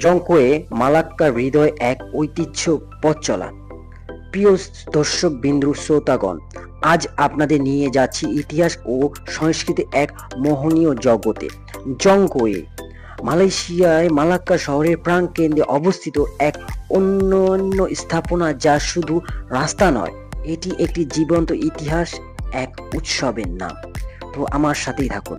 জংকোয়ে মালাক্কার হৃদয় এক ঐতিহ্য পথ চলা। প্রিয় দর্শক বিন্দু শ্রোতাগণ, আজ আপনাদের নিয়ে যাচ্ছি ইতিহাস ও সংস্কৃতির এক মোহনীয় জগতে। জংকোয়ে মালয়েশিয়ায় মালাক্কা শহরের প্রাণকেন্দ্রে অবস্থিত এক অনন্য স্থাপনা, যা শুধু রাস্তা নয়, এটি একটি জীবন্ত ইতিহাস, এক উৎসবের নাম। তো আমার সাথেই থাকুন।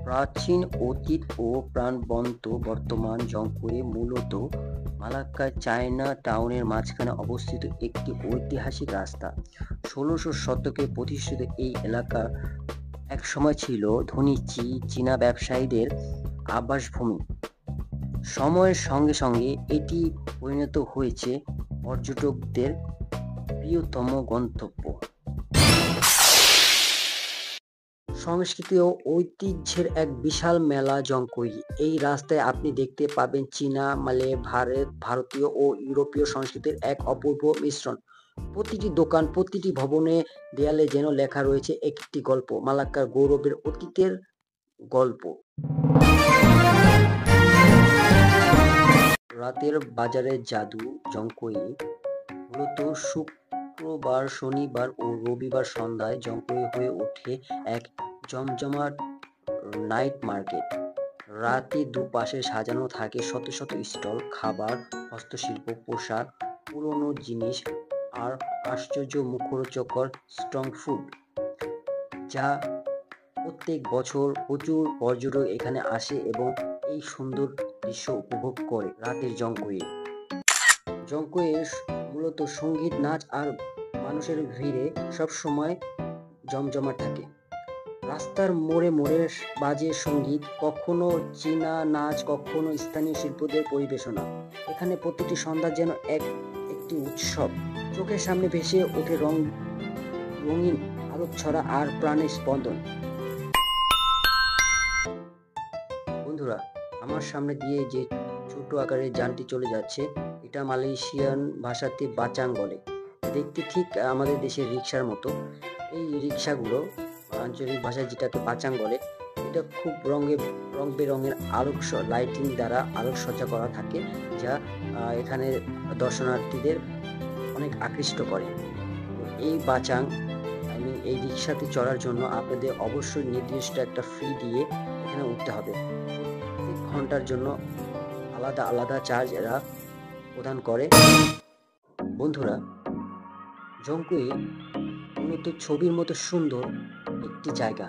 প্রাচীন অতীত ও প্রাণবন্ত বর্তমান। জংকোয়ে মূলত মালাক্কার চায়না টাউনের মাঝখানে অবস্থিত একটি ঐতিহাসিক রাস্তা। ১৬শ শতকে প্রতিষ্ঠিত এই এলাকা একসময় ছিল ধনী চীনা ব্যবসায়ীদের আবাসভূমি। সময়ের সঙ্গে সঙ্গে এটি পরিণত হয়েছে পর্যটকদের প্রিয়তম গন্তব্য। সংস্কৃতি ও ঐতিহ্যের এক বিশাল মেলা জংকোয়ে। এই রাস্তায় আপনি দেখতে পাবেন চীনা, মালয়, ভারতীয় ও ইউরোপীয় সংস্কৃতির এক অপূর্ব মিশ্রণ। প্রতিটি দোকান, প্রতিটি ভবনে, দেয়ালে যেন লেখা রয়েছে একটি গল্প, মালাক্কার গৌরবের অতীতের গল্প। রাতের বাজারের জাদু। জংকোয়ে মূলত শুক্রবার, শনিবার ও রবিবার সন্ধ্যায় জংকোয়ে হয়ে ওঠে এক জমজমাট নাইট মার্কেট। রাতে দুপাশে সাজানো থাকে শত শত স্টল, খাবার, হস্তশিল্প, পোশাক, পুরনো জিনিস আর আশ্চর্য মুখরোচকর স্ট্রিট ফুড, যা প্রত্যেক বছর প্রচুর পর্যটক এখানে আসে এবং এই সুন্দর দৃশ্য উপভোগ করে। রাতের জংকোয়ে মূলত সঙ্গীত, নাচ আর মানুষের ভিড়ে সবসময় জমজমাট থাকে। রাস্তার মোড়ে মোড়ে বাজে সঙ্গীত, কখনো চীনা নাচ, কখনো স্থানীয় শিল্পীদের পরিবেশনা। এখানে প্রতিটি সন্ধ্যা যেন একটি উৎসব। চোখের সামনে ভেসে ওঠে রঙিন আলোকছড়া আর প্রাণের স্পন্দন। বন্ধুরা, আমার সামনে দিয়ে যে ছোট আকারের যানটি চলে যাচ্ছে, এটা মালয়েশিয়ান ভাষাতে বাচাং বলে। দেখতে ঠিক আমাদের দেশের রিক্সার মতো। এই রিক্সাগুলো আঞ্চলিক ভাষায় যেটাকে বাচাং বলে, এটা খুব রং বেরঙের লাইটিং দ্বারা আলোকসজ্জা করা থাকে, যা এখানে দর্শনার্থীদের অনেক আকৃষ্ট করে। এই বাচাং এই রিক্সাতে চড়ার জন্য আপনাদের অবশ্যই নির্দিষ্ট একটা ফি দিয়ে এখানে উঠতে হবে। প্রত্যেক ঘন্টার জন্য আলাদা আলাদা চার্জ এরা প্রদান করে। বন্ধুরা, জংকোয়ে মূলত ছবির মতো সুন্দর একটি জায়গা।